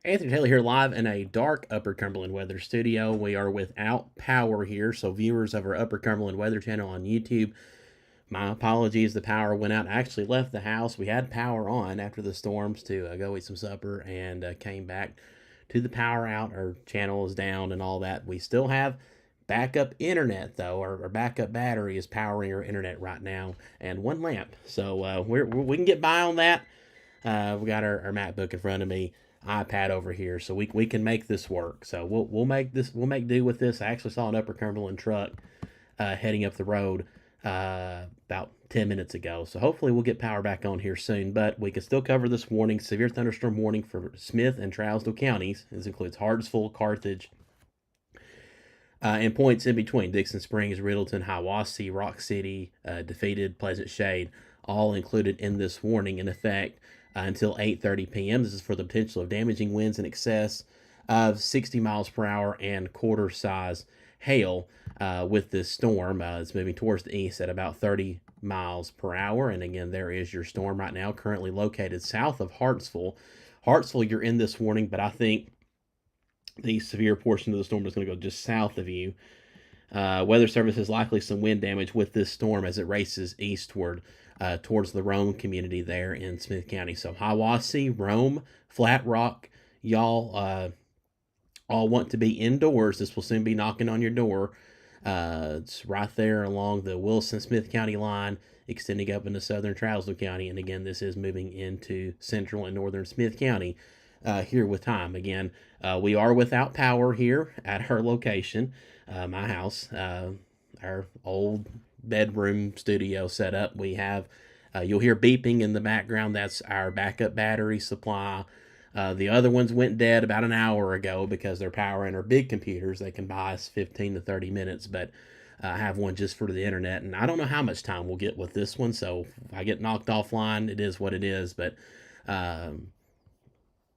Anthony Taylor here, live in a dark Upper Cumberland weather studio. We are without power here, so viewers of our Upper Cumberland weather channel on YouTube, my apologies. The power went out. I actually left the house. We had power on after the storms to go eat some supper and came back to the power out. Our channel is down and all that. We still have backup internet though. Our backup battery is powering our internet right now, and one lamp. So we can get by on that. We got our MacBook in front of me, iPad over here, so we can make this work. So we'll make do with this. I actually saw an Upper Cumberland truck heading up the road about 10 minutes ago. So hopefully we'll get power back on here soon. But we can still cover this warning: severe thunderstorm warning for Smith and Trousdale counties. This includes Hartsville, Carthage, and points in between: Dixon Springs, Riddleton, Hiwassee, Rock City, Defeated, Pleasant Shade, all included in this warning in effect until 8:30 p.m. This is for the potential of damaging winds in excess of 60 miles per hour and quarter size hail with this storm. It's moving towards the east at about 30 miles per hour. And again, there is your storm right now, currently located south of Hartsville. Hartsville, you're in this warning, but I think the severe portion of the storm is going to go just south of you. Weather Service has likely some wind damage with this storm as it races eastward towards the Rome community there in Smith County. So Hiwassee, Rome, Flat Rock, y'all all want to be indoors. This will soon be knocking on your door. It's right there along the Wilson-Smith County line, extending up into southern Trousdale County. And again, this is moving into central and northern Smith County here with time. Again, we are without power here at our location, my house, our old bedroom studio setup. We have, you'll hear beeping in the background. That's our backup battery supply. The other ones went dead about an hour ago because they're powering our big computers. They can buy us 15 to 30 minutes, but I have one just for the internet, and I don't know how much time we'll get with this one. So if I get knocked offline, it is what it is. But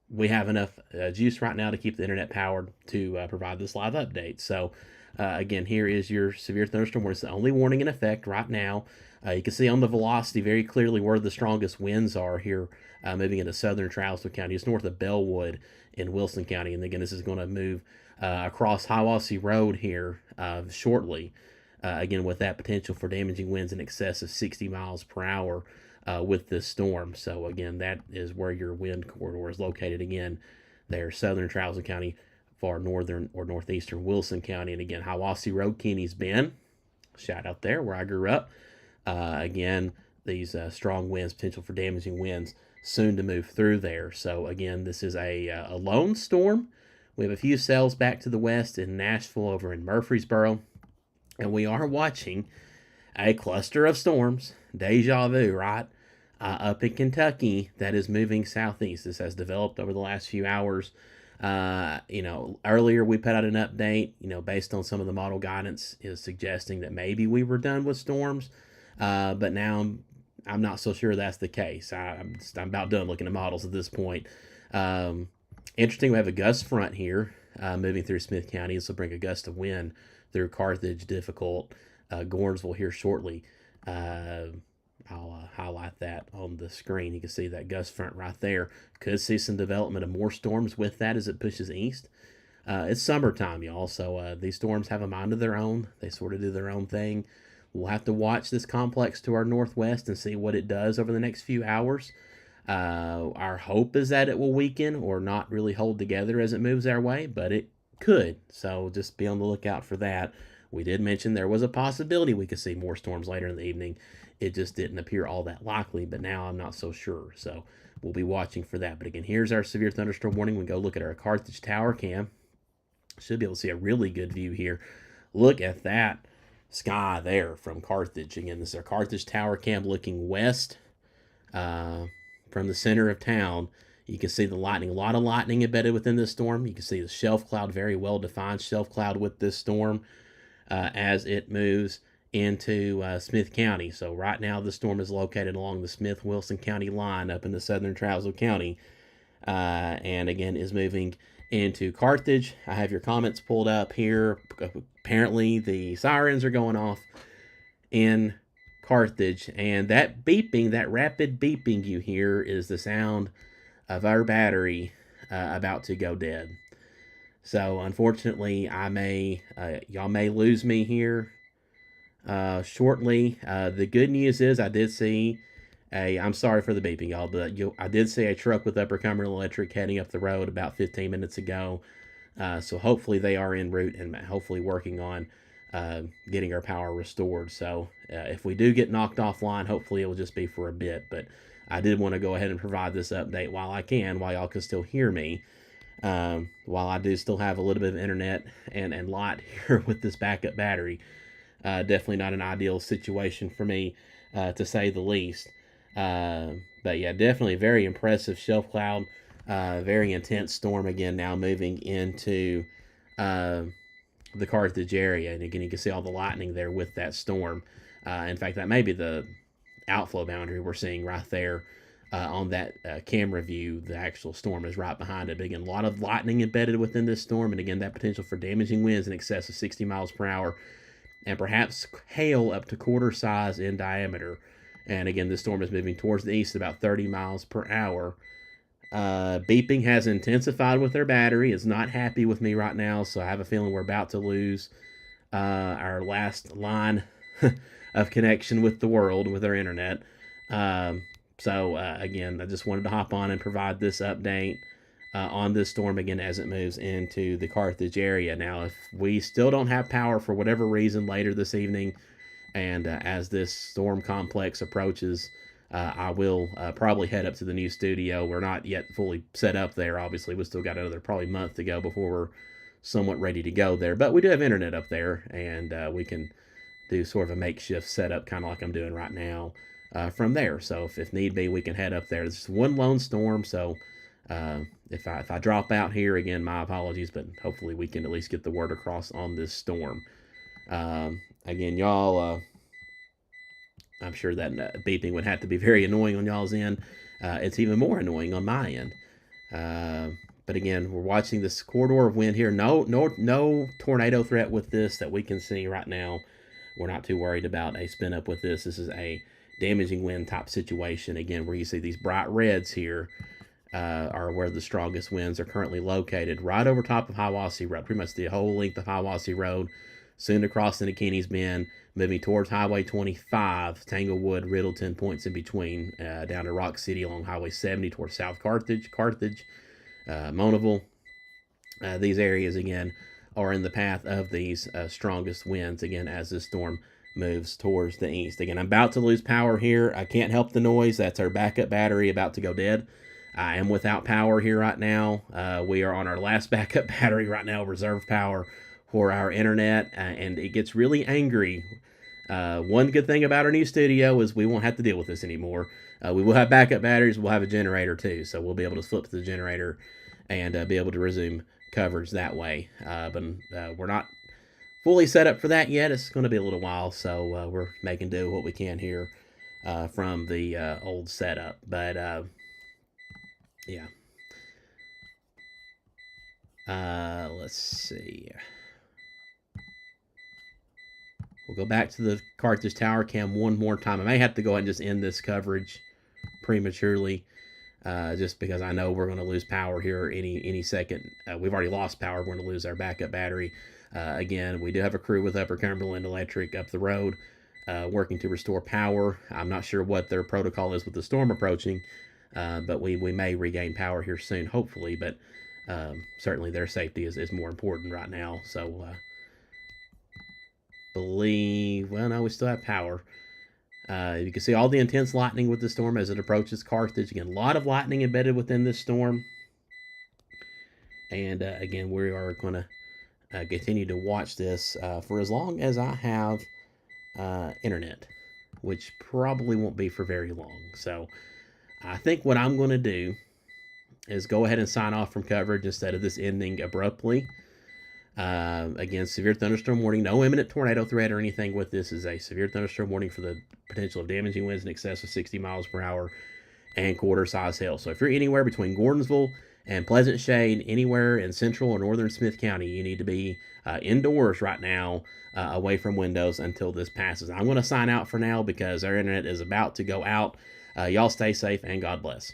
we have enough juice right now to keep the internet powered to provide this live update. So again, here is your severe thunderstorm warning. It's the only warning in effect right now. You can see on the velocity very clearly where the strongest winds are here, moving into southern Trousdale County. It's north of Bellwood in Wilson County. And again, this is going to move across Hiwassee Road here shortly. Again, with that potential for damaging winds in excess of 60 miles per hour with this storm. So again, that is where your wind corridor is located. Again, there, southern Trousdale County, far northern or northeastern Wilson County. And again, Hiwassee Road, Keeney's Bend, shout out there where I grew up. Again, these strong winds, potential for damaging winds, soon to move through there. So again, this is a lone storm. We have a few cells back to the west in Nashville, over in Murfreesboro, and we are watching a cluster of storms, deja vu, right? Up in Kentucky that is moving southeast. This has developed over the last few hours. Earlier we put out an update, based on some of the model guidance is suggesting that maybe we were done with storms. But now I'm not so sure that's the case. I'm about done looking at models at this point. Interesting, we have a gust front here moving through Smith County. This will bring a gust of wind through Carthage, difficult, Gornsville here shortly. I'll highlight that on the screen. You can see that gust front right there. Could see some development of more storms with that as it pushes east. It's summertime, y'all, so these storms have a mind of their own. They sort of do their own thing. We'll have to watch this complex to our northwest and see what it does over the next few hours. Our hope is that it will weaken or not really hold together as it moves our way, but it could. So just be on the lookout for that. We did mention there was a possibility we could see more storms later in the evening. It just didn't appear all that likely, but now I'm not so sure. So we'll be watching for that. But again, here's our severe thunderstorm warning. We go look at our Carthage tower cam. Should be able to see a really good view here. Look at that sky there from Carthage. Again, this is our Carthage tower cam looking west from the center of town. You can see the lightning, a lot of lightning embedded within this storm. You can see the shelf cloud, very well defined shelf cloud with this storm as it moves into Smith County. So right now the storm is located along the Smith-Wilson County line up in the southern Trousdale County, and again is moving into Carthage. I have your comments pulled up here. Apparently the sirens are going off in Carthage, and that beeping, that rapid beeping you hear, is the sound of our battery about to go dead. So unfortunately, y'all may lose me here shortly. The good news is I did see I'm sorry for the beeping, y'all, but I did see a truck with Upper Cumberland Electric heading up the road about 15 minutes ago. So hopefully they are en route and hopefully working on getting our power restored. So if we do get knocked offline, hopefully it will just be for a bit. But I did want to go ahead and provide this update while I can, while y'all can still hear me. While I do still have a little bit of internet and light here with this backup battery. Definitely not an ideal situation for me, to say the least. But yeah, definitely very impressive shelf cloud. Very intense storm again now moving into the Carthage area. And again, you can see all the lightning there with that storm. In fact, that may be the outflow boundary we're seeing right there on that camera view. The actual storm is right behind it. But again, a lot of lightning embedded within this storm. And again, that potential for damaging winds in excess of 60 miles per hour. And perhaps hail up to quarter size in diameter. And again, this storm is moving towards the east about 30 miles per hour. Beeping has intensified with their battery. It's not happy with me right now, so I have a feeling we're about to lose our last line of connection with the world, with our internet. So again, I just wanted to hop on and provide this update on this storm again as it moves into the Carthage area. Now, if we still don't have power for whatever reason later this evening, and as this storm complex approaches, I will probably head up to the new studio. We're not yet fully set up there, obviously. We still got another probably month to go before we're somewhat ready to go there. But we do have internet up there, and we can do sort of a makeshift setup, kind of like I'm doing right now, from there. So if need be, we can head up there. It's one lone storm, so if I drop out here, again, my apologies, but hopefully we can at least get the word across on this storm. Again, y'all, I'm sure that beeping would have to be very annoying on y'all's end. It's even more annoying on my end. But again, we're watching this corridor of wind here. No tornado threat with this that we can see right now. We're not too worried about a spin up with this. This is a damaging wind type situation. Again, where you see these bright reds here are where the strongest winds are currently located, right over top of Hiwassee Road, pretty much the whole length of Hiwassee Road, soon to cross into Kenny's Bend, moving towards Highway 25, Tanglewood, Riddleton, points in between, down to Rock City along Highway 70 towards South Carthage, Monaville. These areas, again, are in the path of these strongest winds, again, as this storm moves towards the east. Again, I'm about to lose power here. I can't help the noise. That's our backup battery about to go dead. I am without power here right now. We are on our last backup battery right now, reserve power for our internet, and it gets really angry. One good thing about our new studio is we won't have to deal with this anymore. We will have backup batteries. We'll have a generator too, so we'll be able to flip to the generator and be able to resume coverage that way. But we're not fully set up for that yet. It's going to be a little while, so we're making do what we can here from the old setup. But yeah. Let's see. We'll go back to the Carthage Tower Cam one more time. I may have to go ahead and just end this coverage prematurely, just because I know we're going to lose power here any second. We've already lost power. We're going to lose our backup battery. Again, we do have a crew with Upper Cumberland Electric up the road working to restore power. I'm not sure what their protocol is with the storm approaching, but we may regain power here soon, hopefully. But certainly their safety is more important right now. So well, no, we still have power. You can see all the intense lightning with the storm as it approaches Carthage. Again, a lot of lightning embedded within this storm. And again, we are going to continue to watch this for as long as I have internet, which probably won't be for very long. So I think what I'm going to do is go ahead and sign off from coverage instead of this ending abruptly. Again, severe thunderstorm warning, no imminent tornado threat or anything with this. Is a severe thunderstorm warning for the potential of damaging winds in excess of 60 miles per hour and quarter size hail. So if you're anywhere between Gordonsville and Pleasant Shade, anywhere in central or northern Smith County, you need to be indoors right now, away from windows until this passes. I'm going to sign out for now because our internet is about to go out. Y'all stay safe and God bless.